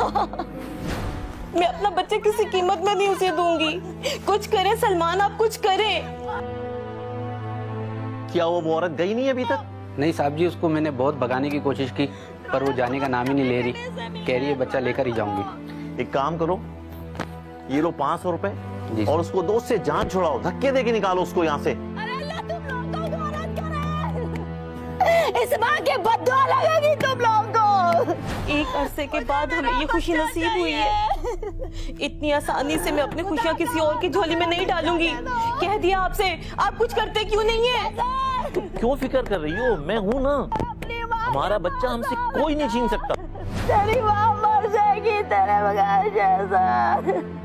मैं अपना बच्चा किसी कीमत में नहीं उसे दूंगी। कुछ करें सलमान, आप कुछ करें। क्या वो औरत गई नहीं अभी तक? नहीं साहब जी, उसको मैंने बहुत भगाने की कोशिश की पर वो जाने का नाम ही नहीं ले रही। कह रही है बच्चा लेकर ही जाऊंगी। एक काम करो, ये लो 500 रुपए और उसको दोस्त से जान छुड़ाओ, धक्के देके निकालो उसको यहाँ से। इस माँ के बद्दुआ लगेगी तुम लोगों को। एक अरसे के बाद हमें ये खुशी नसीब हुई है। इतनी आसानी से मैं अपनी खुशियाँ किसी और की झोली में नहीं डालूंगी। कह दिया आपसे, आप कुछ करते क्यों नहीं है? तुम क्यों फिक्र कर रही हो? मैं हूँ ना, हमारा बच्चा हमसे कोई नहीं छीन सकता। तेरी माँ मर जाएगी तेरे बगैर जैसा।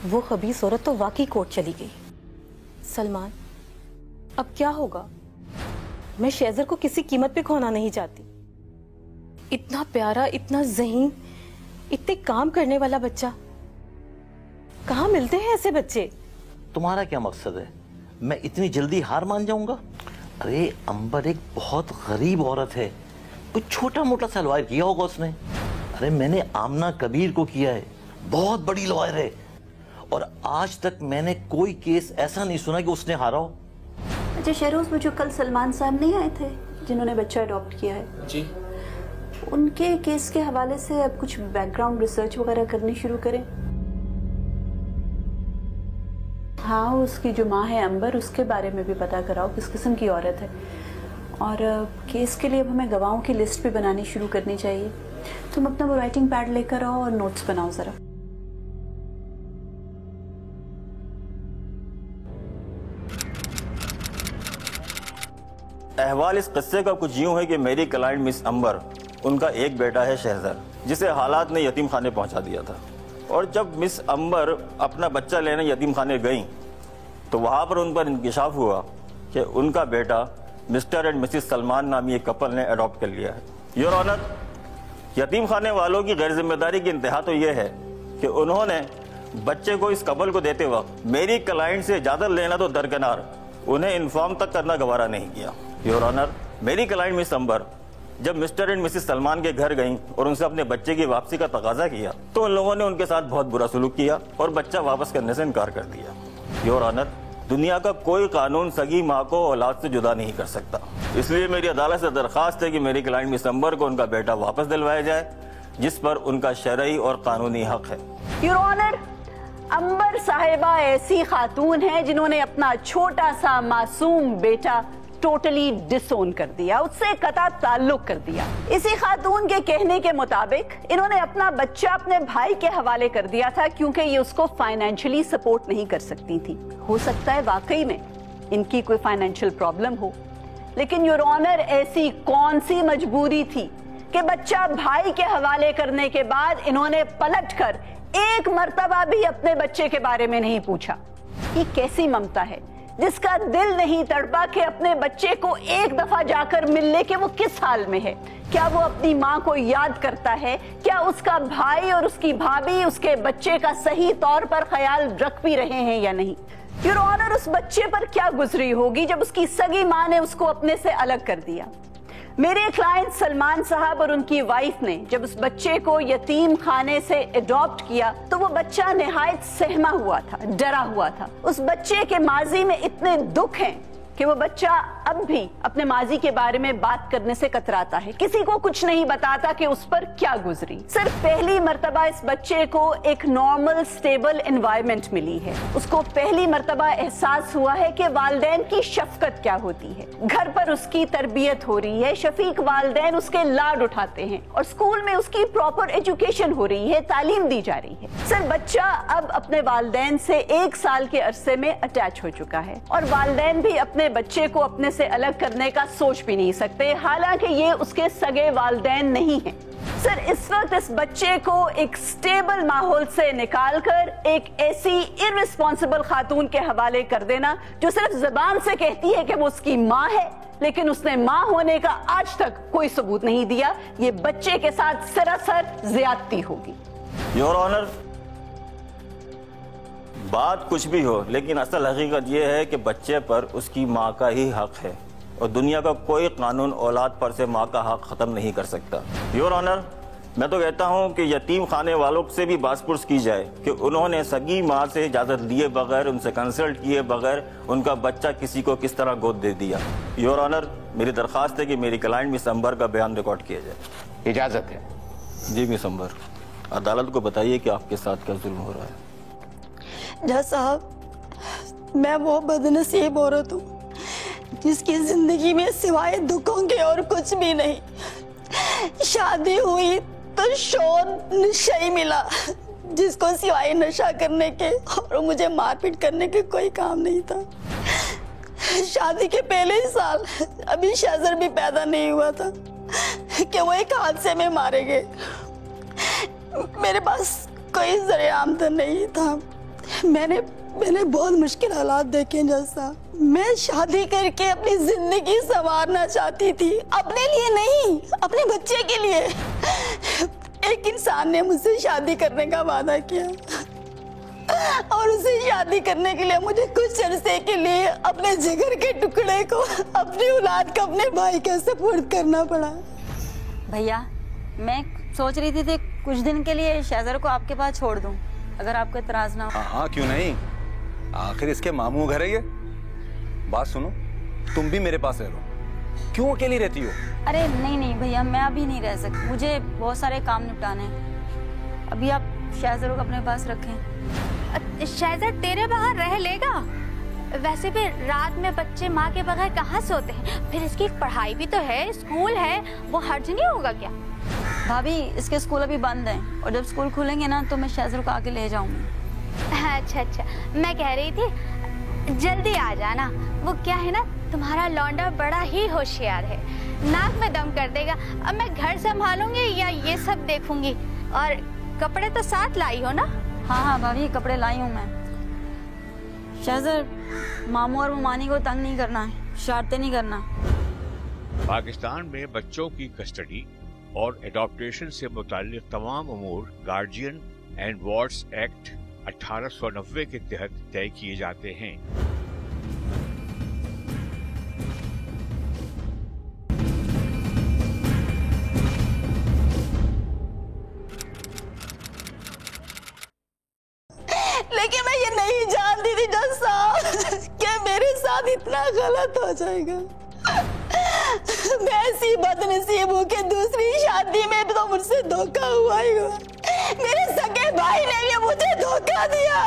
वो खबीस औरत तो वाकई कोर्ट चली गई। सलमान, अब क्या होगा? मैं शेजर को किसी कीमत पे खोना नहीं चाहती। इतना प्यारा, इतना ज़हीन, इतने काम करने वाला बच्चा। कहाँ मिलते हैं ऐसे बच्चे? तुम्हारा क्या मकसद है? मैं इतनी जल्दी हार मान जाऊंगा? अरे अंबर एक बहुत गरीब औरत है, कुछ छोटा मोटा सा लॉयर किया होगा उसने। अरे मैंने आमना कबीर को किया है, बहुत बड़ी लॉयर है, और आज तक मैंने कोई केस ऐसा नहीं सुना कि उसने हारा हो। अच्छा शहरोज, वो जो कल सलमान साहब नहीं आए थे जिन्होंने बच्चा अडॉप्ट किया है जी, उनके केस के हवाले से अब कुछ बैकग्राउंड रिसर्च वगैरह करनी शुरू करें। हाँ, उसकी जो माँ है अंबर, उसके बारे में भी पता कराओ किस किस्म की औरत है। और केस के लिए अब हमें गवाहों की लिस्ट भी बनानी शुरू करनी चाहिए। तुम अपना वो राइटिंग पैड लेकर आओ और नोट्स बनाओ जरा। अहवाल इस किस्से का कुछ यूं है कि मेरी क्लाइंट मिस अंबर, उनका एक बेटा है शहजर, जिसे हालात ने यतीम खाने पहुंचा दिया था। और जब मिस अंबर अपना बच्चा लेने यतीम खाने गई तो वहां पर उन पर इंकशाफ हुआ कि उनका बेटा मिस्टर एंड मिसिस सलमान नामी एक कपल ने अडॉप्ट कर लिया है। योर ऑनर, यतीम खाने वालों की गैर जिम्मेदारी की इंतहा तो यह है कि उन्होंने बच्चे को इस कपल को देते वक्त मेरी क्लाइंट से इजाजत लेना तो दरकिनार, उन्हें इन्फॉर्म तक करना गवारा नहीं किया। योर ऑनर, मेरी क्लाइंट मिस अंबर जब मिस्टर एंड मिसिस सलमान के घर गईं और उनसे अपने बच्चे की वापसी का तकाजा किया तो उन लोगों ने उनके साथ बहुत बुरा सलूक किया और बच्चा वापस करने से इनकार कर दिया। योर ऑनर, दुनिया का कोई कानून सगी माँ को औलाद से जुदा नहीं कर सकता, इसलिए मेरी अदालत से दरखास्त है कि मेरी क्लाइंट मिस अंबर को उनका बेटा वापस दिलवाया जाए, जिस पर उनका शरई और कानूनी हक है। योर ऑनर, अंबर साहिबा ऐसी खातून है जिन्होंने अपना छोटा सा मासूम बेटा टोटली डिसोन कर दिया, उससे कता ताल्लुक कर दिया। इसी खातून के कहने के मुताबिक इन्होंने अपना बच्चा अपने भाई के हवाले कर दिया था क्योंकि ये उसको फाइनेंशियली सपोर्ट नहीं कर सकती थी। हो सकता है वाकई में इनकी कोई फाइनेंशियल प्रॉब्लम हो, लेकिन योर ऑनर ऐसी कौन सी मजबूरी थी कि बच्चा भाई के हवाले करने के बाद इन्होंने पलटकर एक मर्तबा भी अपने बच्चे के बारे में नहीं पूछा। ये कैसी ममता है जिसका दिल नहीं तड़पा कि अपने बच्चे को एक दफा जाकर मिल ले कि वो किस हाल में है। क्या वो अपनी माँ को याद करता है? क्या उसका भाई और उसकी भाभी उसके बच्चे का सही तौर पर ख्याल रख भी रहे हैं या नहीं? योर ऑनर, उस बच्चे पर क्या गुजरी होगी जब उसकी सगी माँ ने उसको अपने से अलग कर दिया। मेरे क्लाइंट सलमान साहब और उनकी वाइफ ने जब उस बच्चे को यतीम खाने से अडॉप्ट किया तो वो बच्चा निहायत सहमा हुआ था, डरा हुआ था। उस बच्चे के माजी में इतने दुख हैं कि वो बच्चा अब भी अपने माजी के बारे में बात करने से कतराता है, किसी को कुछ नहीं बताता कि उस पर क्या गुजरी। सिर्फ पहली मर्तबा इस बच्चे को एक नॉर्मल स्टेबल एनवायरनमेंट मिली है। उसको पहली मर्तबा एहसास हुआ है कि वालिदैन की शफकत क्या होती है। घर पर उसकी तरबियत हो रही है, शफीक वालिदैन उसके लाड उठाते हैं और स्कूल में उसकी प्रॉपर एजुकेशन हो रही है, तालीम दी जा रही है। सिर्फ बच्चा अब अपने वालिदैन से 1 साल के अरसे में अटैच हो चुका है और वालिदैन भी अपने बच्चे को अपने से अलग करने का सोच भी नहीं सकते, हालांकि ये उसके सगे वालिदैन नहीं हैं। सर, इस वक्त इस बच्चे को एक स्टेबल माहौल से निकालकर एक ऐसी इररिस्पॉन्सिबल खातून के हवाले कर देना जो सिर्फ जुबान से कहती है कि वो उसकी माँ है, लेकिन उसने माँ होने का आज तक कोई सबूत नहीं दिया, ये बच्चे के साथ सरासर ज्यादती होगी। योर ऑनर, बात कुछ भी हो, लेकिन असल हकीकत यह है कि बच्चे पर उसकी माँ का ही हक है और दुनिया का कोई कानून औलाद पर से माँ का हक ख़त्म नहीं कर सकता। योर ऑनर, मैं तो कहता हूँ कि यतीम खाने वालों से भी बासपुर्स की जाए कि उन्होंने सगी माँ से इजाज़त लिए बगैर, उनसे कंसल्ट किए बगैर उनका बच्चा किसी को किस तरह गोद दे दिया। योर ऑनर, मेरी दरख्वास्त है कि मेरी क्लाइंट मिस अंबर का बयान रिकॉर्ड किया जाए। इजाज़त है। जी मिस अंबर, अदालत को बताइए कि आपके साथ क्या जुल्म हो रहा है। जज साहब, मैं वो बदनसीब औरत हूँ जिसकी जिंदगी में सिवाय दुखों के और कुछ भी नहीं। शादी हुई तो शोर नशे मिला जिसको सिवाय नशा करने के और मुझे मारपीट करने के कोई काम नहीं था। शादी के पहले ही साल अभी शहज़र भी पैदा नहीं हुआ था कि वो एक हादसे में मारे गए। मेरे पास कोई ज़रिया आमदन नहीं था। मैंने बहुत मुश्किल हालात देखे जैसा। मैं शादी करके अपनी जिंदगी संवारना चाहती थी, अपने लिए नहीं, अपने बच्चे के लिए। एक इंसान ने मुझसे शादी करने का वादा किया और उसे शादी करने के लिए मुझे कुछ अरसे के लिए अपने जिगर के टुकड़े को, अपनी औलाद को अपने भाई के सपोर्ट करना पड़ा। भैया, मैं सोच रही थी कुछ दिन के लिए शहज़र को आपके पास छोड़ दूं, अगर आपको इतराज ना हो। हाँ, क्यों नहीं, आखिर इसके मामू घर है ये। बात सुनो, तुम भी मेरे पास रह लो। क्यों अकेली रहती हो? अरे नहीं भैया, मैं अभी नहीं रह सकती, मुझे बहुत सारे काम निपटाने हैं। अभी आप शहज़र को अपने पास रखें। शहज़र तेरे बगैर रह लेगा? वैसे भी रात में बच्चे माँ के बगैर कहाँ सोते हैं? फिर इसकी पढ़ाई भी तो है, स्कूल है, वो हर्ज नहीं होगा क्या? भाभी, इसके स्कूल अभी बंद हैं और जब स्कूल खुलेंगे ना तो मैं शहज़र को आके ले जाऊंगी। अच्छा, मैं कह रही थी जल्दी आ जाना। वो क्या है ना, तुम्हारा लौंडा बड़ा ही होशियार है, नाक में दम कर देगा। अब मैं घर संभालूंगी या ये सब देखूंगी? और कपड़े तो साथ लाई हो ना? हाँ भाभी, कपड़े लाई हूँ मैं। शहज़र, मामू और मामानी को तंग नहीं करना है, शरारतें नहीं करना। पाकिस्तान में बच्चों की कस्टडी और एडॉप्टेशन से मुताल्लिक तमाम अमूर गार्जियन एंड वार्ड्स एक्ट 1890 के तहत तय किए जाते हैं। लेकिन मैं ये नहीं जानती थी जज साहब कि मेरे साथ इतना गलत हो जाएगा। मैं ऐसी बदनसीब हूँ कि दूसरी शादी में तो मुझसे धोखा हुआ ही हुआ। मेरे सगे भाई ने भी मुझे धोखा दिया।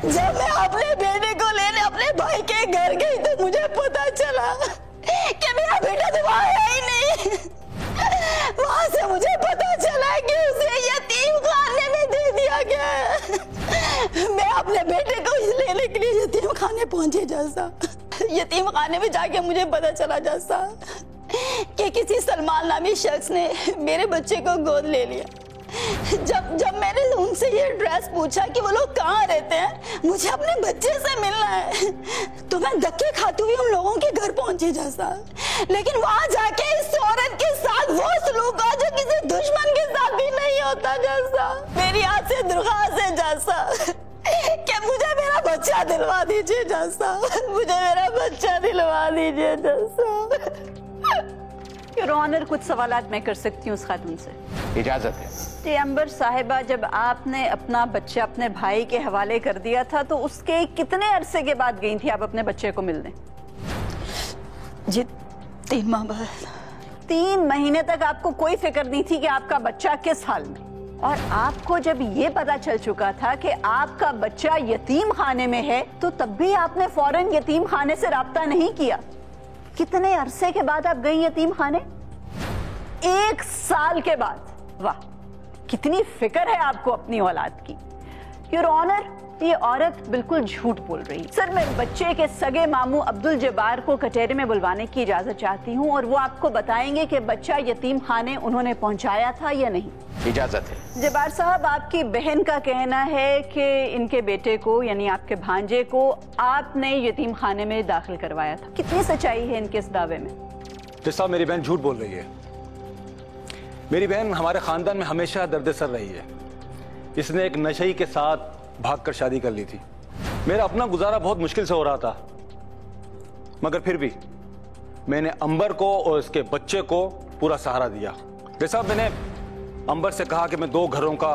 जब मैं अपने बेटे को लेने अपने भाई के घर गई तो मुझे पता चला कि मेरा बेटा तो वहाँ है ही नहीं। वहाँ से मुझे पता चला कि उसे यतीम खाने में दे दिया गया है। मैं अपने बेटे को लेने के लिए यतीम खाने पहुंची जैसा। यतीम खाने में जाके मुझे पता चला जैसा कि किसी सलमान नामी शख्स ने मेरे बच्चे को गोद ले लिया। जब मैंने उनसे ये एड्रेस पूछा कि वो लोग कहाँ रहते हैं, मुझे अपने बच्चे से मिलना है, तो मैं धक्के खाती हुई उन लोगों के घर पहुंची जैसा। लेकिन वहां जाके इस औरत के साथ वो सलूक हुआ जो किसी दुश्मन के साथ भी नहीं होता जैसा। मेरी हाथ से दरख्वास्त है जैसा कि मुझे मेरा बच्चा दिलवा दीजिए जैसा, मुझे मेरा बच्चा दिलवा दीजिए जैसा। योर ऑनर, कुछ सवालात मैं कर सकती हूँ उस खातून से? इजाज़त है। जी अंबर साहिबा, जब आपने अपना बच्चा अपने भाई के हवाले कर दिया था तो उसके कितने अरसे के बाद गई थी आप अपने बच्चे को मिलने? जी 3 माह बाद। 3 महीने तक आपको कोई फिक्र नहीं थी कि आपका बच्चा किस हाल में? और आपको जब ये पता चल चुका था कि आपका बच्चा यतीम खाने में है तो तब भी आपने फौरन यतीम खाने से राब्ता नहीं किया। कितने अरसे के बाद आप गई यतीम खाने? 1 साल के बाद। वाह, कितनी फिक्र है आपको अपनी औलाद की। योर ऑनर, ये औरत बिल्कुल झूठ बोल रही। सर, मैं बच्चे के सगे मामू अब्दुल जब्बार को कचहरी में बुलवाने की इजाजत चाहती हूँ और वो आपको बताएंगे कि बच्चा यतीम खाने उन्होंने पहुँचाया था या नहीं। इजाजत है। जब्बार साहब, आपकी बहन का कहना है कि इनके बेटे को यानी आपके भांजे को आपने यतीम खाने में दाखिल करवाया था। कितनी सच्चाई है इनके इस दावे में? जज साहब, मेरी बहन झूठ बोल रही है। मेरी बहन हमारे खानदान में हमेशा दर्द सर रही है। इसने एक नशई के साथ भागकर शादी कर ली थी। मेरा अपना गुजारा बहुत मुश्किल से हो रहा था, मगर फिर भी मैंने अंबर को और इसके बच्चे को पूरा सहारा दिया। जैसा मैंने अंबर से कहा कि मैं 2 घरों का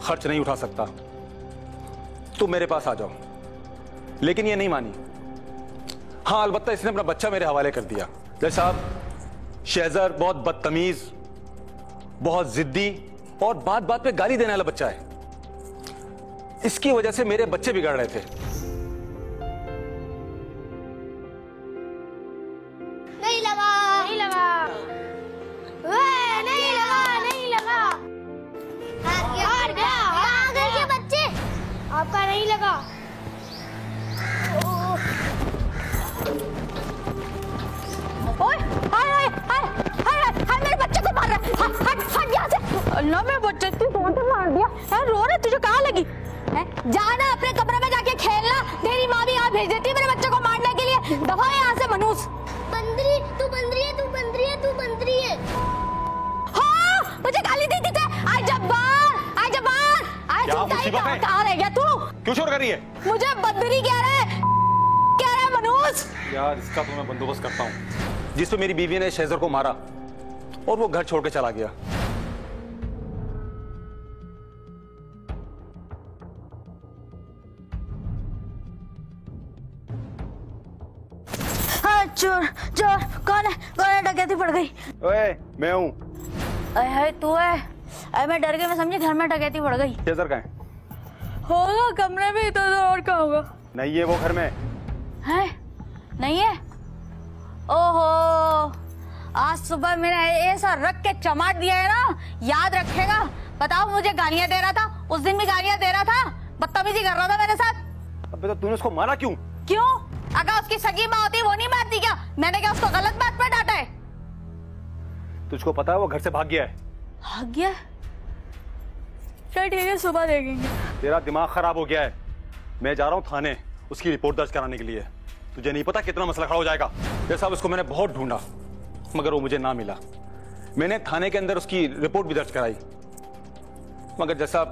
खर्च नहीं उठा सकता, तुम मेरे पास आ जाओ, लेकिन ये नहीं मानी। हाँ, अलबत्ता इसने अपना बच्चा मेरे हवाले कर दिया। जैसा साहब, शहजर बहुत बदतमीज, बहुत जिद्दी और बात बात पे गाली देने वाला बच्चा है। इसकी वजह से मेरे बच्चे बिगड़ रहे थे। नहीं लगा, नहीं लगा, नहीं लगा, नहीं लगा। हार गया। कहाँ गए ये बच्चे? आपका नहीं लगा। ओए, हाय हाय हाय हाय हाय, मेरे बच्चे को मार रहा है। हट यहाँ से। अल्लाह, मेरे बच्चे तू कौन से मार दिया है? रो रहे, तुझे कहाँ लगी है? जाना अपने कमरे में जाके खेलना। तेरी माँ भी यहाँ भेज देती है मेरे बच्चे को मारने के लिए। दफा यहाँ से मनूस। बंदरी, तू बंदरी है, तू बंदरी है, तू बंदरी है। हाँ, मुझे गाली दी थी। आज जब्बार, आज जब्बार, आज कहाँ रह गया तू? क्यों शोर कर रही है? मुझे बंदरी कह रहा है मनूस। यार, इसका तो मैं बंदोबस्त करता हूँ। जिस पे मेरी बीवी ने शहजर को मारा और वो घर छोड़ के चला गया। हाँ, चोर चोर कौन है? कौन है? डकैती पड़ गई। ओए, मैं हूँ। अरे तू है? अरे मैं डर गई, मैं समझी घर में डकैती पड़ गई। शहजर कहाँ है? होगा कमरे में, तो और क्या होगा? नहीं है वो घर में। है? नहीं है? ओहो, आज सुबह मैंने ऐसा रख के चमाट दिया है ना, याद रखेगा। बताओ, मुझे गालियां दे रहा था, उस दिन भी गालियां दे रहा था, बदतमीजी कर रहा था मेरे साथ। अबे तो तूने उसको मारा क्यों? क्यों? अगर उसकी सगी माँ होती वो नहीं मारती क्या? मैंने क्या उसको गलत बात पर डांटा है? तुझको पता है वो घर से भाग गया है। भाग गया? चल ठीक है, सुबह देखेंगे। तेरा दिमाग खराब हो गया है। मैं जा रहा हूँ थाने उसकी रिपोर्ट दर्ज कराने के लिए। तुझे नहीं पता कितना मसला खड़ा हो जाएगा। जैसा उसको मैंने बहुत ढूंढा, मगर वो मुझे ना मिला। मैंने थाने के अंदर उसकी रिपोर्ट भी दर्ज कराई, मगर जैसा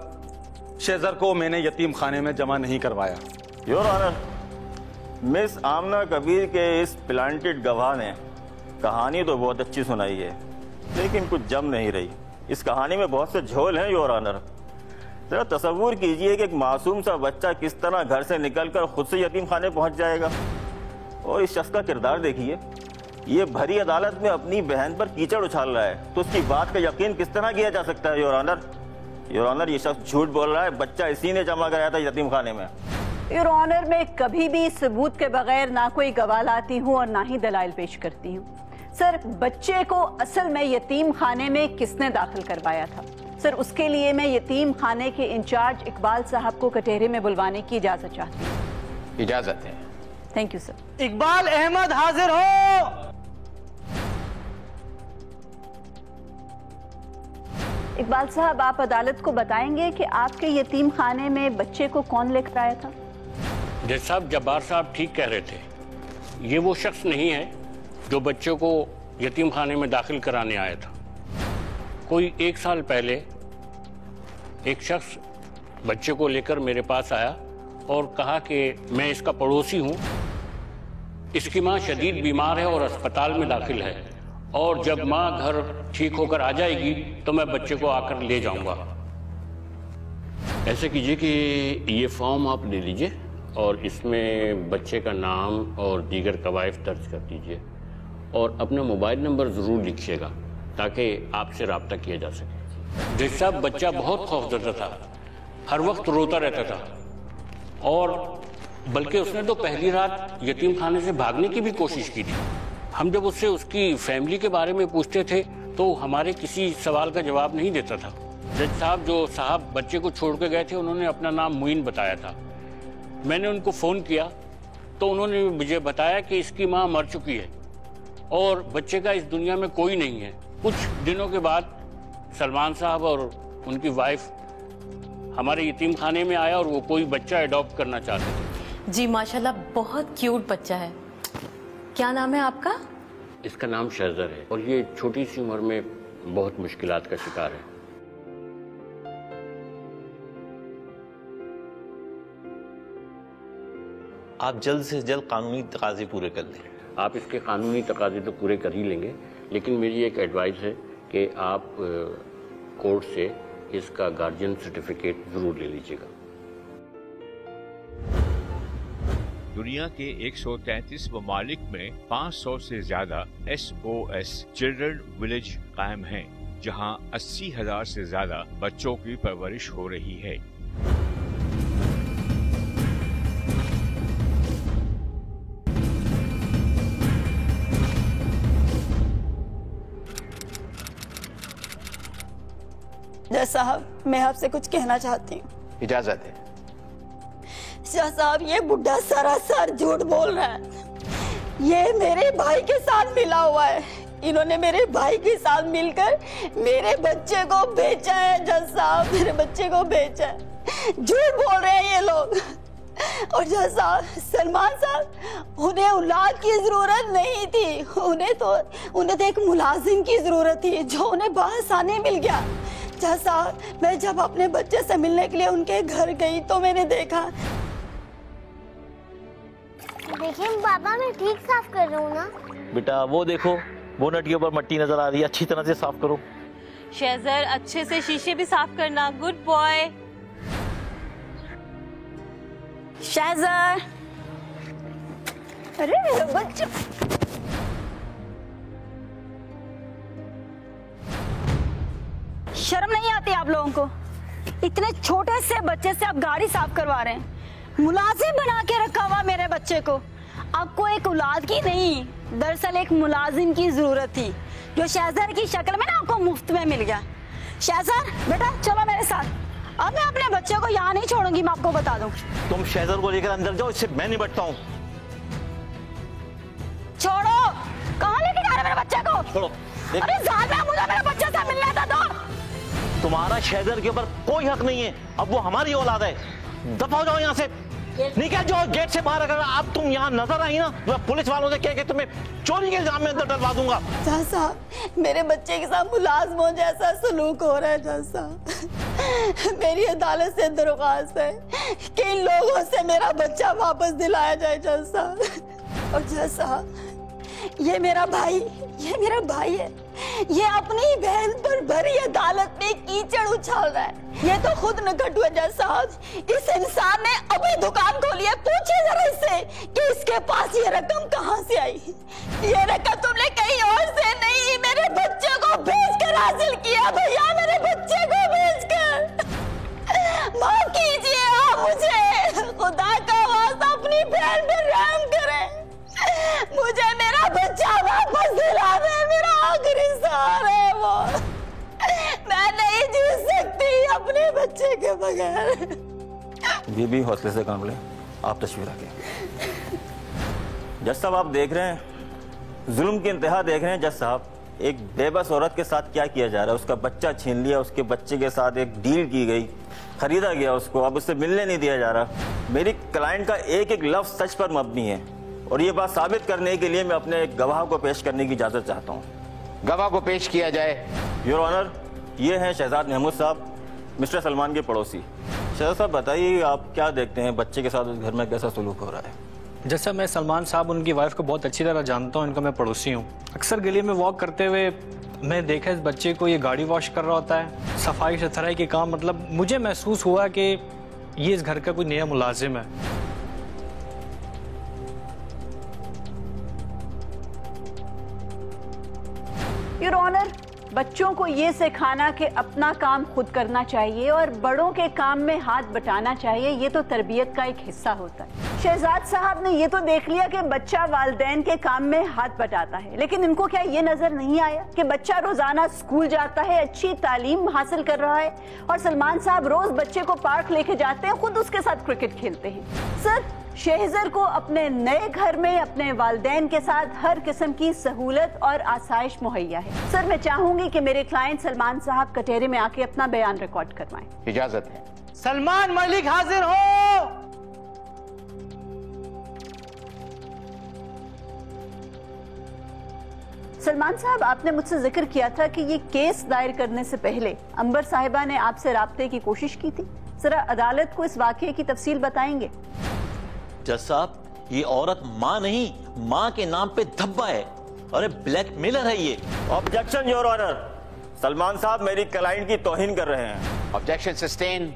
शहजर को मैंने यतीम खाने में जमा नहीं करवाया। योर ऑनर, मिस आमना कबीर के इस प्लांटेड गवाह ने कहानी तो बहुत अच्छी सुनाई है, लेकिन कुछ जम नहीं रही। इस कहानी में बहुत से झोल हैं योर ऑनर। जरा तसव्वुर कीजिए कि एक मासूम सा बच्चा किस तरह घर से निकलकर खुद से यतीम खाने पहुंच जाएगा। और इस शख्स का किरदार देखिए, ये भरी अदालत में अपनी बहन पर कीचड़ उछाल रहा है, तो उसकी बात का यकीन किस तरह किया जा सकता है योर ऑनर? योर ऑनर, ये शख्स झूठ बोल रहा है। बच्चा इसी ने जमा कराया था यतीम खाने में। योर ऑनर, मैं कभी भी सबूत के बगैर ना कोई गवाह लाती हूँ और ना ही दलाइल पेश करती हूँ। सर, बच्चे को असल में यतीम खाने में किसने दाखिल करवाया था? सर, उसके लिए मैं यतीम खाने के इंचार्ज इकबाल साहब को कटहरे में बुलवाने की इजाजत चाहती हूँ। इजाजत है। Thank you sir. Iqbal Ahmad हाजिर हो। इकबाल साहब, आप अदालत को बताएंगे कि आपके यतीम खाने में बच्चे को कौन लेकर आया था? जज साहब, जब्बार साहब ठीक कह रहे थे। ये वो शख्स नहीं है जो बच्चे को यतीम खाने में दाखिल कराने आया था। कोई 1 साल पहले एक शख्स बच्चे को लेकर मेरे पास आया और कहा कि मैं इसका पड़ोसी हूँ, इसकी माँ शदीद बीमार है और अस्पताल में दाखिल है, और जब माँ घर ठीक होकर आ जाएगी तो मैं बच्चे को आकर ले जाऊंगा। ऐसे कीजिए कि ये फॉर्म आप ले लीजिए और इसमें बच्चे का नाम और दीगर कवायद दर्ज कर दीजिए, और अपना मोबाइल नंबर ज़रूर लिखिएगा ताकि आपसे रब्ता किया जा सके। जज साहब, बच्चा बहुत खौफजदा था, हर वक्त रोता रहता था, और बल्कि उसने तो पहली रात यतीम खाने से भागने की भी कोशिश की थी। हम जब उससे उसकी फैमिली के बारे में पूछते थे तो हमारे किसी सवाल का जवाब नहीं देता था। जज साहब, जो साहब बच्चे को छोड़ के गए थे उन्होंने अपना नाम मुइन बताया था। मैंने उनको फ़ोन किया तो उन्होंने मुझे बताया कि इसकी माँ मर चुकी है और बच्चे का इस दुनिया में कोई नहीं है। कुछ दिनों के बाद सलमान साहब और उनकी वाइफ हमारे यतीम खाने में आया और वो कोई बच्चा अडॉप्ट करना चाहते थे। जी माशाल्लाह, बहुत क्यूट बच्चा है। क्या नाम है आपका? इसका नाम शहजर है और ये छोटी सी उम्र में बहुत मुश्किलात का शिकार है। आप जल्द से जल्द कानूनी तकाजे पूरे कर लें। आप इसके कानूनी तकाजे तो पूरे कर ही लेंगे, लेकिन मेरी एक एडवाइस है कि आप कोर्ट से इसका गार्जियन सर्टिफिकेट ज़रूर ले लीजिएगा। दुनिया के 133 ममालिक में 500 से ज्यादा SOS चिल्ड्रन विलेज कायम हैं, जहां 80,000 से ज्यादा बच्चों की परवरिश हो रही है। जज साहब, मैं आपसे कुछ कहना चाहती हूँ। इजाजत है। जज साहब, ये बुढ़ा सरासर झूठ बोल रहा है। ये मेरे भाई के साथ मिला हुआ है। इन्होंने मेरे भाई के साथ मिलकर मेरे बच्चे को बेचा है। जज साहब, मेरे बच्चे को बेचा है। झूठ बोल रहे हैं ये लोग। और जज साहब, सलमान साहब, उन्हें औलाद की जरूरत नहीं थी। उन्हें तो एक मुलाजिम की जरूरत थी जो उन्हें बआसानी मिल गया। जज साहब, मैं जब अपने बच्चे से मिलने के लिए उनके घर गई तो मैंने देखा। देखिए बाबा, मैं ठीक साफ कर रहा हूँ ना। बेटा वो देखो, बोनट के ऊपर मट्टी नजर आ रही है, अच्छी तरह से साफ करो। शेजर, अच्छे से शीशे भी साफ करना। Good boy. शेजर, अरे मेरा बच्चा। शर्म नहीं आती आप लोगों को? इतने छोटे से बच्चे से आप गाड़ी साफ करवा रहे हैं। मुलाजिम बना के रखा हुआ मेरे बच्चे को। आपको एक औलाद की नहीं, दरअसल एक मुलाजिम की जरूरत थी, जो शेजर की शक्ल में ना आपको मुफ्त में मिल गया। शेजर बेटा, चलो मेरे साथ। अब मैं अपने बच्चे को यहाँ नहीं छोड़ूंगी, मैं आपको बता दूं। तुम शेजर को लेकर अंदर जाओ, इससे मैं निपटता हूँ। छोड़ो। कहाँ लेके जा रहे मेरे बच्चे को? छोड़ो। अरे जालिम, मुझे मेरे बच्चे से मिलने दे दो। तुम्हारा शेजर के ऊपर कोई हक नहीं है। अब वो हमारी औलाद है। दफा हो जाओ यहाँ से। निकल जाओ गेट से बाहर। अगर अब तुम यहाँ नजर आई ना, मैं पुलिस वालों से कह के तुम्हें चोरी के इल्जाम में अंदर डलवा दूंगा। जज साहब, मेरे बच्चे के साथ मुलाजमों जैसा सलूक हो रहा है। जज साहब, मेरी अदालत से दरख्वास्त है कि इन लोगों से मेरा बच्चा वापस दिलाया जाए। जज साहब, और जज साहब, ये मेरा भाई है। ये अपनी बहन पर भरी अदालत में कीचड़ उछाल रहा है। ये तो खुद निकट हुआ। जज साहब, इस इंसान ने अभी दुकान खोली है। पूछिए जरा इससे कि इसके पास ये रकम कहाँ से आई। ये रकम तुमने कहीं और से नहीं, मेरे बच्चे को बेचकर हासिल किया। भैया, मेरे बच्चे को बेचकर। माफ कीजिए आप मुझे। खुदा का वास्ता अपनी बहन पर रहम करें। मुझे मेरा बच्चा वापस दिला दे। मेरा आखिरी सहारा है वो। मैं नहीं जी सकती अपने बच्चे के बगैर। बीबी, हौसले से काम लें। आप तशवीर रखें। जज साहब, आप देख रहे हैं, जुल्म की इंतहा देख रहे हैं। जज साहब, एक बेबस औरत के साथ क्या किया जा रहा है। उसका बच्चा छीन लिया, उसके बच्चे के साथ एक डील की गई, खरीदा गया उसको, अब उससे मिलने नहीं दिया जा रहा। मेरी क्लाइंट का एक एक लफ्ज सच पर मबनी है, और ये बात साबित करने के लिए मैं अपने एक गवाह को पेश करने की इजाजत चाहता हूँ। गवाह को पेश किया जाए। योर ऑनर, ये हैं शहजाद महमूद साहब, मिस्टर सलमान के पड़ोसी। शहजाद साहब, बताइए आप क्या देखते हैं, बच्चे के साथ उस घर में कैसा सलूक हो रहा है? जैसा मैं सलमान साहब उनकी वाइफ को बहुत अच्छी तरह जानता हूँ, इनका मैं पड़ोसी हूँ। अक्सर गली में वॉक करते हुए मैं देखा इस बच्चे को, ये गाड़ी वॉश कर रहा होता है, सफाई सुथराई के काम। मतलब मुझे महसूस हुआ कि ये इस घर का कोई नया मुलाजिम है। योर ऑनर, बच्चों को ये सिखाना कि अपना काम खुद करना चाहिए और बड़ों के काम में हाथ बटाना चाहिए, ये तो तरबियत का एक हिस्सा होता है। शहजाद साहब ने ये तो देख लिया कि बच्चा वालिदैन के काम में हाथ बटाता है, लेकिन इनको क्या ये नजर नहीं आया कि बच्चा रोजाना स्कूल जाता है, अच्छी तालीम हासिल कर रहा है, और सलमान साहब रोज बच्चे को पार्क लेके जाते हैं, खुद उसके साथ क्रिकेट खेलते हैं। सर, शहजर को अपने नए घर में अपने वालिदैन के साथ हर किस्म की सहूलत और आसाइश मुहैया है। सर, मैं चाहूंगी कि मेरे क्लाइंट सलमान साहब कटहरे में आके अपना बयान रिकॉर्ड करवाएं। इजाजत है। सलमान मलिक हाजिर हो। सलमान साहब, आपने मुझसे जिक्र किया था कि ये केस दायर करने से पहले अंबर साहिबा ने आपसे राब्ते की कोशिश की थी। जरा अदालत को इस वाकये की तफसील बताएंगे? जज साहब, ये औरत माँ नहीं, माँ के नाम पे धब्बा है। अरे ब्लैकमेलर है ये। ऑब्जेक्शन योर ऑनर, सलमान साहब मेरी क्लाइंट की तौहीन कर रहे हैं। Objection sustain.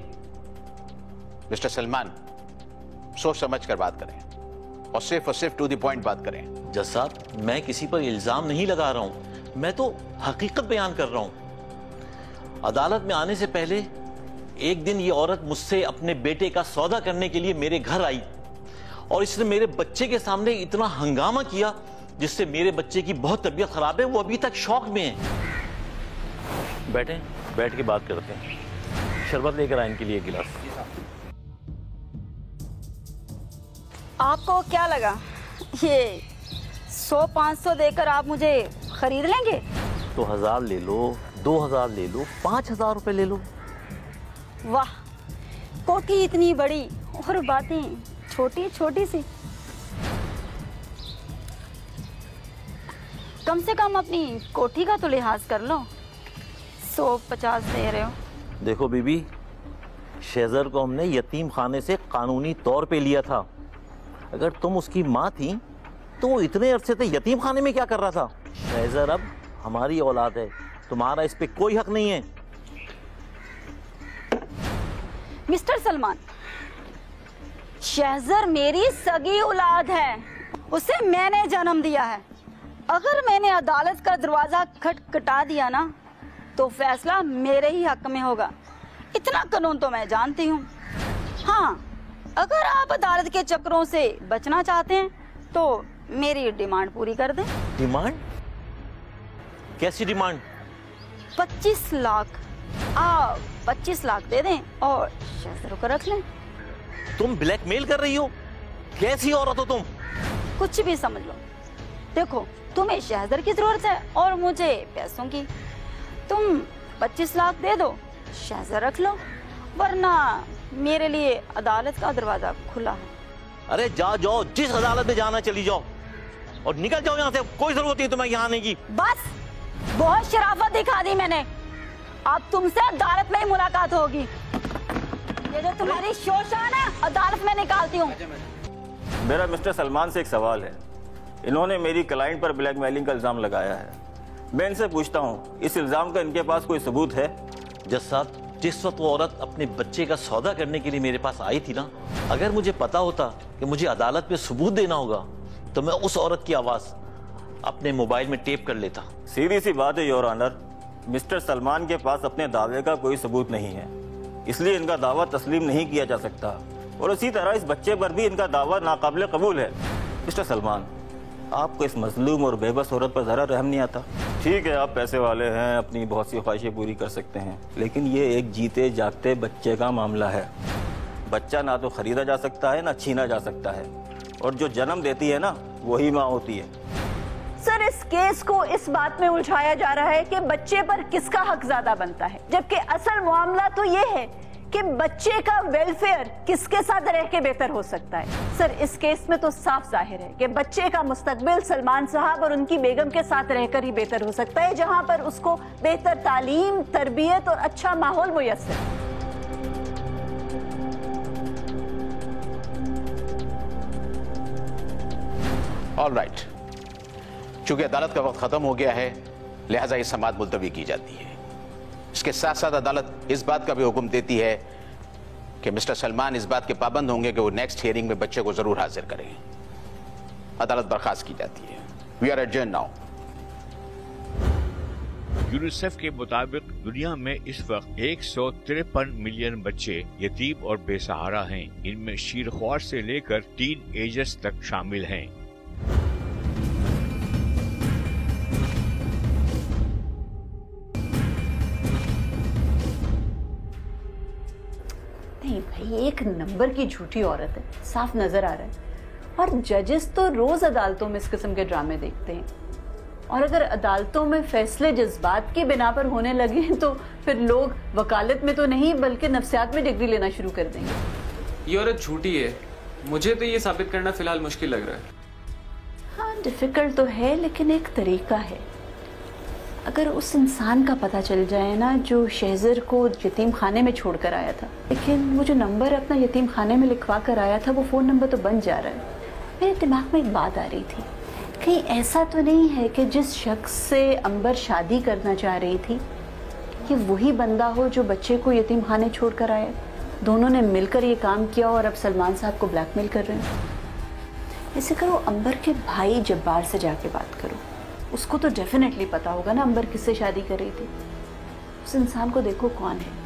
मिस्टर सलमान, सोच समझ कर बात करें और सिर्फ टू द पॉइंट बात करें। जज साहब, मैं किसी पर इल्जाम नहीं लगा रहा हूं, मैं तो हकीकत बयान कर रहा हूं। अदालत में आने से पहले एक दिन ये औरत मुझसे अपने बेटे का सौदा करने के लिए मेरे घर आई और इसने मेरे बच्चे के सामने इतना हंगामा किया जिससे मेरे बच्चे की बहुत तबीयत खराब है, वो अभी तक शॉक में है। बैठ के बात करते हैं। शरबत लेकर आए इनके लिए एक गिलास। आपको क्या लगा ये 100-500 देकर आप मुझे खरीद लेंगे? तो 1000 ले लो, 2000 ले लो, 5000 रुपए ले लो। वाह, कोठी इतनी बड़ी और बातें छोटी छोटी सी। कम से कम अपनी कोठी का तो लिहाज कर लो। 150 दे रहे हो। देखो बीबी, शेजर को हमने यतीम खाने से कानूनी तौर पे लिया था। अगर तुम उसकी माँ थी तो वो इतने अरसे से यतीम खाने में क्या कर रहा था? शेजर अब हमारी औलाद है, तुम्हारा इस पे कोई हक नहीं है। मिस्टर सलमान, शहजर मेरी सगी औलाद है, उसे मैंने जन्म दिया है। अगर मैंने अदालत का दरवाजा खटखटा दिया ना तो फैसला मेरे ही हक में होगा। इतना कानून तो मैं जानती हूँ। हाँ, अगर आप अदालत के चक्करों से बचना चाहते हैं तो मेरी डिमांड पूरी कर दें। डिमांड? कैसी डिमांड? 25 लाख। आप 25 लाख दे दें और शहजर को रख लें। तुम ब्लैकमेल कर रही हो? कैसी औरत हो तुम? कुछ भी समझ लो। देखो, तुम्हें शहजर की जरूरत है और मुझे पैसों की। तुम 25 लाख दे दो, शहजर रख लो, वरना मेरे लिए अदालत का दरवाजा खुला है। अरे जाओ, जिस अदालत में जाना चली जाओ और निकल जाओ यहाँ से। कोई जरूरत नहीं तुम्हें यहाँ आने की। बस, बहुत शराफत दिखा दी मैंने। अब तुमसे अदालत में ही मुलाकात होगी। ये जो तुम्हारी शोशान है, अदालत में निकालती हूँ। मेरा मिस्टर सलमान से एक सवाल है। इन्होंने मेरी क्लाइंट पर ब्लैकमेलिंग का इल्जाम लगाया है। मैं इनसे पूछता हूँ, इस इल्जाम का इनके पास कोई सबूत है? जज साहब, जिस वक्त वो औरत अपने बच्चे का सौदा करने के लिए मेरे पास आई थी ना, अगर मुझे पता होता कि मुझे अदालत में सबूत देना होगा तो मैं उस औरत की आवाज अपने मोबाइल में टेप कर लेता। सीधी सी बात है योर ऑनर, मिस्टर सलमान के पास अपने दावे का कोई सबूत नहीं है, इसलिए इनका दावा तस्लीम नहीं किया जा सकता। और इसी तरह इस बच्चे पर भी इनका दावा नाकाबिल कबूल है। मिस्टर सलमान, आपको इस मजलूम और बेबस औरत पर जरा रहम नहीं आता? ठीक है, आप पैसे वाले हैं, अपनी बहुत सी ख्वाहिशें पूरी कर सकते हैं, लेकिन ये एक जीते जागते बच्चे का मामला है। बच्चा ना तो खरीदा जा सकता है ना छीना जा सकता है, और जो जन्म देती है ना वही माँ होती है। सर, इस केस को इस बात में उलझाया जा रहा है कि बच्चे पर किसका हक ज्यादा बनता है, जबकि असल मामला तो ये है कि बच्चे का वेलफेयर किसके साथ रह के बेहतर हो सकता है। सर, इस केस में तो साफ जाहिर है कि बच्चे का मुस्तकबिल सलमान साहब और उनकी बेगम के साथ रहकर ही बेहतर हो सकता है, जहां पर उसको बेहतर तालीम, तरबियत और अच्छा माहौल मुयस्सर है। ऑल राइट, चूंकि अदालत का वक्त खत्म हो गया है, लिहाजा ये समाअत मुलतवी की जाती है। इसके साथ साथ अदालत इस बात का भी हुक्म देती है कि मिस्टर सलमान इस बात के पाबंद होंगे कि वो नेक्स्ट हियरिंग में बच्चे को जरूर हाजिर करें। अदालत बर्खास्त की जाती है। We are adjourn now. UNICEF के मुताबिक दुनिया में इस वक्त 153 मिलियन बच्चे यतीम और बेसहारा हैं। इनमें शीरख्वार से लेकर टीन एजर्स तक शामिल हैं। नहीं भाई, एक नंबर की झूठी औरत है, साफ नजर आ रहा है। और जजेस तो रोज अदालतों में इस किस्म के ड्रामे देखते हैं, और अगर अदालतों में फैसले जज्बात की बिना पर होने लगे तो फिर लोग वकालत में तो नहीं बल्कि नफ्सियात में डिग्री लेना शुरू कर देंगे। ये औरत झूठी है, मुझे तो ये साबित करना फिलहाल मुश्किल लग रहा है। हाँ, डिफिकल्ट तो है, लेकिन एक तरीका है। अगर उस इंसान का पता चल जाए ना जो शहजर को यतीम खाने में छोड़कर आया था, लेकिन वो जो नंबर अपना यतीम खाने में लिखवा कर आया था वो फ़ोन नंबर तो बन जा रहा है। मेरे दिमाग में एक बात आ रही थी, कहीं ऐसा तो नहीं है कि जिस शख्स से अंबर शादी करना चाह रही थी ये वही बंदा हो जो बच्चे को यतीम खाने छोड़ कर आया। दोनों ने मिलकर ये काम किया और अब सलमान साहब को ब्लैकमेल कर रहे हैं। ऐसे करो, अंबर के भाई जब्बार से जाके बात करो, उसको तो डेफिनेटली पता होगा ना अंबर किससे शादी कर रही थी। उस इंसान को देखो कौन है।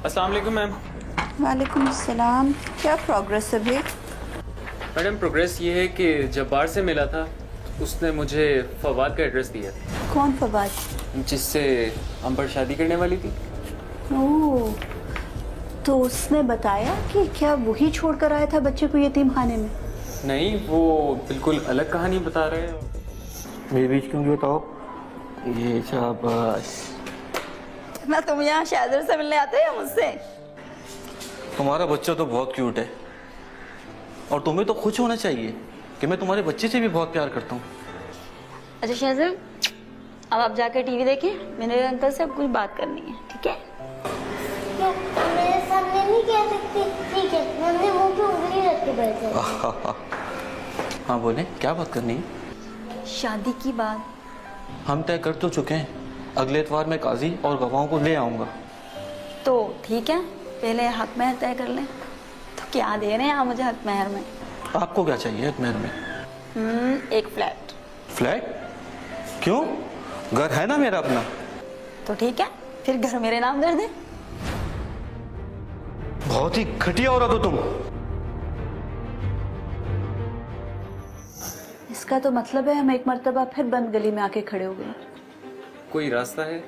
अस्सलाम वालेकुम मैम। वालेकुम अस्सलाम। क्या प्रोग्रेस है भाई? मैडम प्रोग्रेस ये है कि जब्बार से मिला था, उसने मुझे फवाद का एड्रेस दिया। कौन फवाद? जिससे अंबर शादी करने वाली थी। ओह, तो उसने बताया कि क्या वही छोड़ कर आया था बच्चे को यतीम खाने में? नहीं, वो बिल्कुल अलग कहानी बता रहे हैं। मेरे बीच क्यों बताओ? ये शाबाश। ना तुम यहाँ शहजर से मिलने आते हो या मुझसे? तुम्हारा बच्चा तो बहुत क्यूट है और तुम्हें तो खुश होना चाहिए कि मैं तुम्हारे बच्चे से भी बहुत प्यार करता हूँ। अच्छा शहजर, अब आप जाकर टीवी देखें, मेरे अंकल से अब कुछ बात करनी है, ठीक है? मेरे सामने नहीं कह सकती, ठीक है? मैं अपने मुंह पे उंगली रख के बैठ जाऊँ। हाँ बोले, क्या बात करनी है? शादी की बात। हम तय कर तो चुके हैं, अगले इतवार में काजी और गवाहों को ले आऊंगा। तो ठीक है, पहले हक महर तय कर लें। तो क्या दे रहे हैं आप मुझे हक महर में? आपको क्या चाहिए हक महर में? एक फ्लैट। फ्लैट? क्यों? घर है ना मेरा अपना। तो ठीक है, फिर घर मेरे नाम कर दे। बहुत ही घटिया औरत हो तुम। इसका तो मतलब है हम एक मर्तबा फिर बंद गली में आके खड़े हो गए। कोई रास्ता है?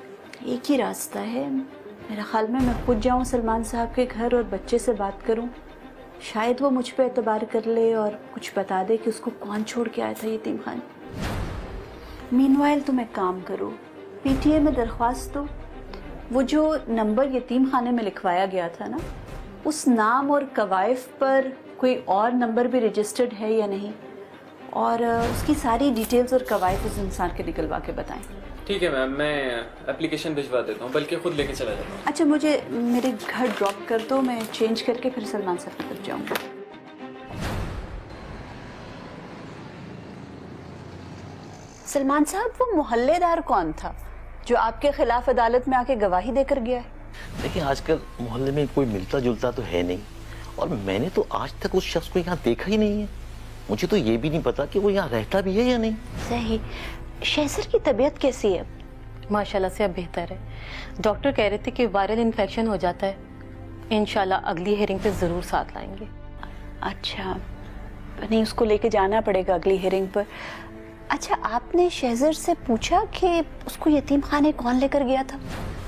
एक ही रास्ता है मेरा ख्याल में, मैं खुद जाऊं सलमान साहब के घर और बच्चे से बात करूं। शायद वो मुझ पे एतबार कर ले और कुछ बता दे कि उसको कौन छोड़ के आया था यतीम खाने। मीनवाइल तुम एक काम करो, पीटीए में दरख्वास्त दो। वो जो नंबर यतीम खाने में लिखवाया गया था ना, उस नाम और कवाइफ पर कोई और नंबर भी रजिस्टर्ड है या नहीं, और उसकी सारी डिटेल्स और कवाइफ उस इंसान के निकलवा के बताएं। ठीक है मैम, मैं एप्लीकेशन भिजवा देता हूँ, बल्कि खुद लेके चला जाता हूँ। अच्छा, मुझे मेरे घर ड्रॉप कर दो, मैं चेंज करके फिर सलमान साहब की तरफ जाऊंगा। सलमान साहब, वो मोहल्लेदार कौन था जो आपके खिलाफ अदालत में आके गवाही देकर गया है? देखिए, आजकल मोहल्ले में कोई मिलता जुलता तो है नहीं, और मैंने तो आज तक उस शख्स को यहाँ देखा ही नहीं है। मुझे तो ये भी नहीं पता कि वो यहाँ रहता भी है या नहीं। सही। शहजर की तबीयत कैसी है? माशाल्लाह से अब बेहतर है। डॉक्टर कह रहे थे कि वायरल इन्फेक्शन हो जाता है। इंशाल्लाह अगली हेयरिंग पे जरूर साथ लाएंगे। अच्छा, नहीं उसको लेके जाना पड़ेगा अगली हेयरिंग पर। अच्छा, आपने शहजर से पूछा कि उसको यतीम खाने कौन लेकर गया था?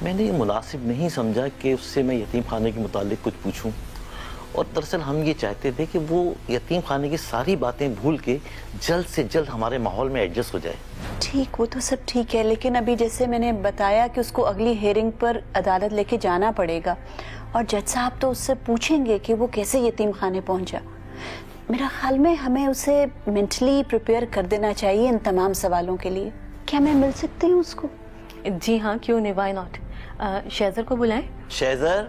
मैंने ये मुनासिब नहीं समझा कि उससे मैं यतीम खाने के मुतालिक कुछ पूछूं, और दरअसल हम ये चाहते थे कि वो यतीम खाने की सारी बातें भूल के जल्द से जल्द हमारे माहौल में एडजस्ट हो जाए। ठीक, वो तो सब ठीक है, लेकिन अभी जैसे मैंने बताया कि उसको अगली हेयरिंग पर अदालत लेके जाना पड़ेगा, और जज साहब तो उससे पूछेंगे कि वो कैसे यतीम खाने पहुंचा। मेरा ख्याल में हमें उसे मेंटली प्रिपेयर कर देना चाहिए इन तमाम सवालों के लिए। क्या मैं मिल सकती हूँ उसको? जी हाँ, क्यों नहीं, व्हाई नॉट। शहजर को बुलाएं। शहजर,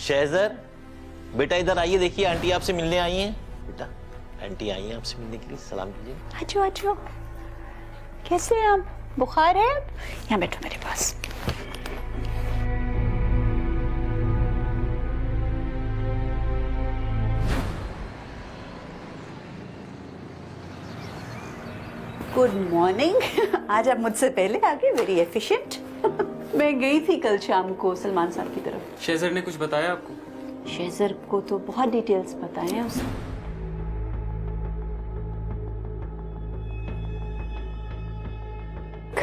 शहजर बेटा इधर आइए, देखिए आंटी आपसे मिलने आई हैं। बेटा, आंटी आई हैं आपसे मिलने के लिए, सलाम कीजिए। आजो आजो, कैसे हैं आप? बुखार है? यहाँ बैठो मेरे पास। Good morning. आज आप मुझसे पहले आ गए, वेरी एफिशिएंट। मैं गई थी कल शाम को सलमान साहब की तरफ। शहजर ने कुछ बताया आपको? शहजर को तो बहुत डिटेल्स बताए हैं उसने।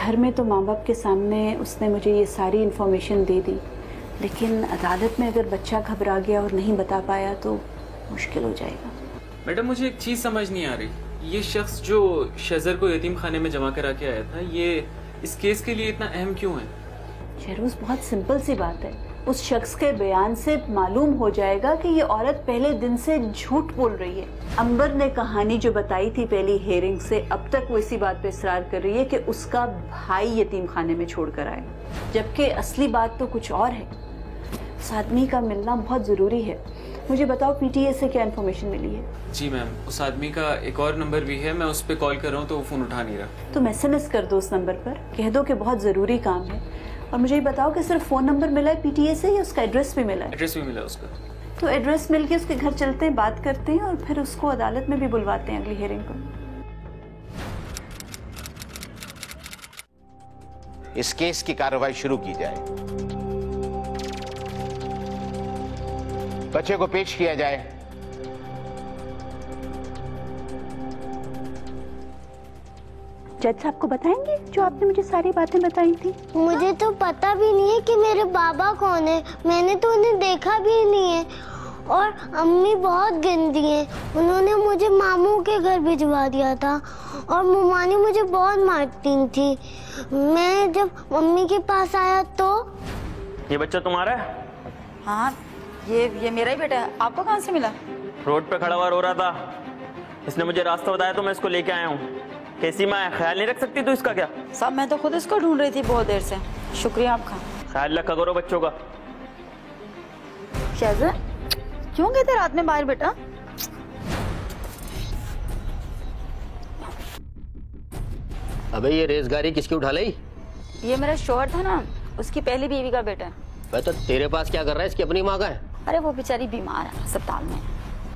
घर में तो माँ बाप के सामने उसने मुझे ये सारी इन्फॉर्मेशन दे दी, लेकिन अदालत में अगर बच्चा घबरा गया और नहीं बता पाया तो मुश्किल हो जाएगा। मैडम मुझे एक चीज़ समझ नहीं आ रही, ये शख्स जो शहज़र को यतीम खाने में जमा करा के आया था, ये इस केस के लिए इतना अहम क्यों है? शहरोज, बहुत सिंपल सी बात है। उस शख्स के बयान से मालूम हो जाएगा कि ये औरत पहले दिन से झूठ बोल रही है। अंबर ने कहानी जो बताई थी पहली हेयरिंग से अब तक वो इसी बात पे इसरार कर रही है कि उसका भाई यतीम खाने में छोड़ कर आया, जबकि असली बात तो कुछ और है। उस आदमी का मिलना बहुत जरूरी है। मुझे बताओ पीटीए से क्या इन्फॉर्मेशन मिली है? जी मैम, उस आदमी का एक और नंबर भी है, मैं उस पर कॉल कर रहा हूँ तो वो फ़ोन उठा नहीं रहा। तुम SMS कर दो उस नंबर पर, कह दो कि बहुत ज़रूरी काम है। और मुझे ये बताओ कि सिर्फ फ़ोन नंबर मिला है पीटीए से या उसका एड्रेस भी मिला है? एड्रेस भी मिला उसका। तो एड्रेस मिल के उसके घर चलते हैं, बात करते हैं और फिर उसको अदालत में भी बुलवाते हैं अगली हियरिंग को। इस केस की कार्रवाई शुरू की जाए। बच्चे को पेश किया जाए। जज साहब को बताएंगे जो आपने मुझे सारी बातें बताई थी? मुझे तो पता भी नहीं है कि मेरे बाबा कौन है, मैंने तो उन्हें देखा भी नहीं है। और अम्मी बहुत गंदी है, उन्होंने मुझे मामू के घर भिजवा दिया था और मुमानी मुझे बहुत मारती थी। मैं जब मम्मी के पास आया तो ये बच्चा तुम्हारा है? हाँ, ये मेरा ही बेटा है। आपको कहाँ से मिला? रोड पे खड़ा हुआ रो रहा था, इसने मुझे रास्ता बताया तो मैं इसको लेके आया हूँ। कैसी माँ है, ख्याल नहीं रख सकती तू इसका क्या? साहब मैं तो खुद इसको ढूंढ रही थी बहुत देर से। शुक्रिया आपका। ख्याल रखा करो बच्चों का। शहज़र, क्यों गए थे रात में बाहर बेटा? अबे ये रेसगाड़ी किसकी उठा ली? ये मेरा शोहर था ना, उसकी पहली बीवी का बेटा है। भाई तो तेरे पास क्या कर रहा है? इसकी अपनी माँ का है? अरे वो बेचारी बीमार है, अस्पताल में।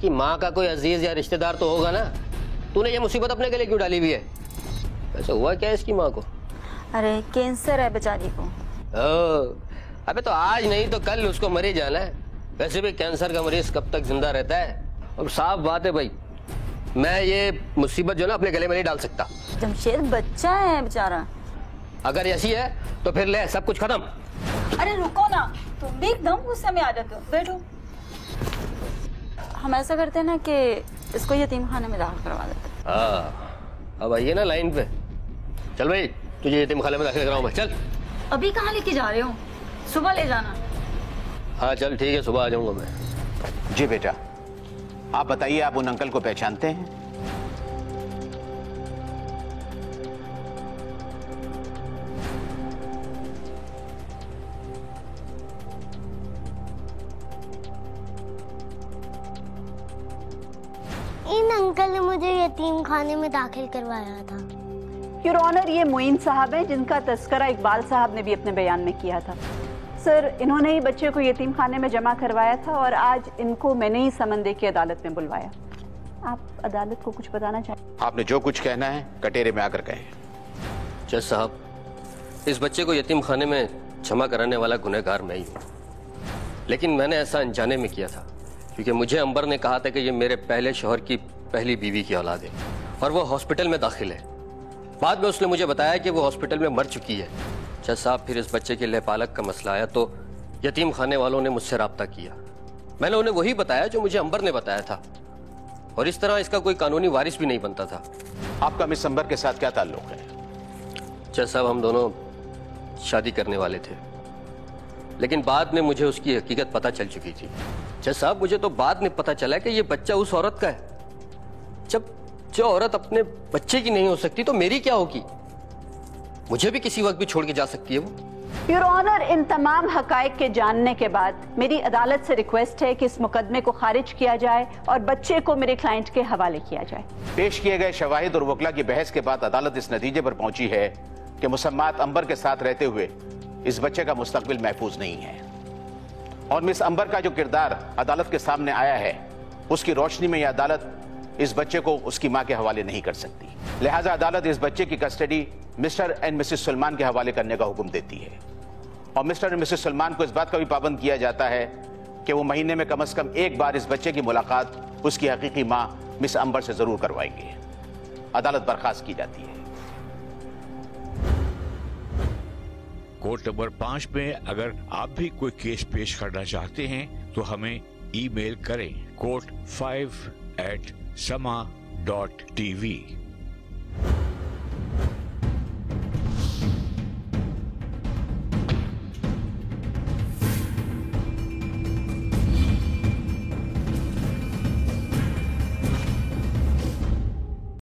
कि माँ का कोई अजीज या रिश्तेदार तो होगा ना, तूने ये मुसीबत अपने गले क्यों डाली हुई है? वैसे हुआ क्या है इसकी माँ को? अरे कैंसर है बेचारी को। अबे तो आज नहीं तो कल उसको मर ही जाना है। वैसे भी कैंसर का मरीज कब तक जिंदा रहता है? अब साफ बात है भाई, मैं ये मुसीबत जो ना अपने गले में नहीं डाल सकता। जमशेद बच्चा है बेचारा। अगर ऐसी है तो फिर ले सब कुछ खत्म। अरे रुको ना, तुम भी एकदम गुस्से में आ जाते हो। बैठो। हम ऐसा करते हैं ना कि इसको यतीम खाने में दाखिल करवा देते हैं। हाँ, अब आइए ना लाइन पे। चल भाई, तुझे यतीम खाने में दाखिल कराऊं मैं। चल। अभी कहाँ लेके जा रहे हो? सुबह ले जाना। हाँ चल ठीक है, सुबह आ जाऊंगा मैं। जी बेटा, आप बताइए, आप उन अंकल को पहचानते हैं? इन अंकल ने मुझे यतीम खाने में दाखिल करवाया था। योर ऑनर, ये मोइन साहब हैं जिनका तस्करा इकबाल साहब ने भी अपने बयान में किया था। सर, इन्होंने ही बच्चे को यतीम खाने में जमा करवाया था और आज इनको मैंने ही समन दे के अदालत में बुलवाया। आप अदालत को कुछ बताना चाहें? आपने जो कुछ कहना है कटेरे में आकर कहें। जज साहब, इस बच्चे को यतीम खाने में जमा कराने वाला गुनहगार मैं ही हूँ, लेकिन मैंने ऐसा अनजाने में किया था क्योंकि मुझे अंबर ने कहा था कि ये मेरे पहले शौहर की पहली बीवी की औलाद है और वो हॉस्पिटल में दाखिल है। बाद में उसने मुझे बताया कि वो हॉस्पिटल में मर चुकी है। जज साहब, फिर इस बच्चे के लेपालक का मसला आया तो यतीम खाने वालों ने मुझसे रब्ता किया। मैंने उन्हें वही बताया जो मुझे अंबर ने बताया था और इस तरह इसका कोई कानूनी वारिस भी नहीं बनता था। आपका मिस अंबर के साथ क्या ताल्लुक है? जज साहब, हम दोनों शादी करने वाले थे, लेकिन बाद में मुझे उसकी हकीकत पता चल चुकी थी। जज साहब, मुझे तो बाद में पता चला कि ये बच्चा उस औरत का है। जब जो औरत अपने बच्चे की नहीं हो सकती तो मेरी क्या होगी? मुझे भी किसी वक्त भी छोड़ के जा सकती है वो। योर ऑनर, इन तमाम हकायक के जानने के बाद मेरी अदालत से रिक्वेस्ट है कि इस मुकदमे को खारिज किया जाए और बच्चे को मेरे क्लाइंट के हवाले किया जाए। पेश किए गए शवाहिद और वकला की बहस के बाद अदालत इस नतीजे पर पहुंची है कि मुसम्मात अंबर के साथ रहते हुए इस बच्चे का मुस्तकबिल महफूज नहीं है और मिस अंबर का जो किरदार अदालत के सामने आया है उसकी रोशनी में यह अदालत इस बच्चे को उसकी मां के हवाले नहीं कर सकती। लिहाजा अदालत इस बच्चे की custody mister and Mrs Salman के हवाले करने का हुक्म देती है और मिस्टर एंड मिसेस सलमान को इस बात का भी पाबंद किया जाता है कि वो महीने में कम से कम एक बार इस बच्चे की मुलाकात उसकी हकीकी मां मिस अंबर से जरूर करवाएंगे। अदालत बर्खास्त की जाती है। कोर्ट नंबर 5 में अगर आप भी कोई केस पेश करना चाहते हैं तो हमें ईमेल करें court5@sama.tv।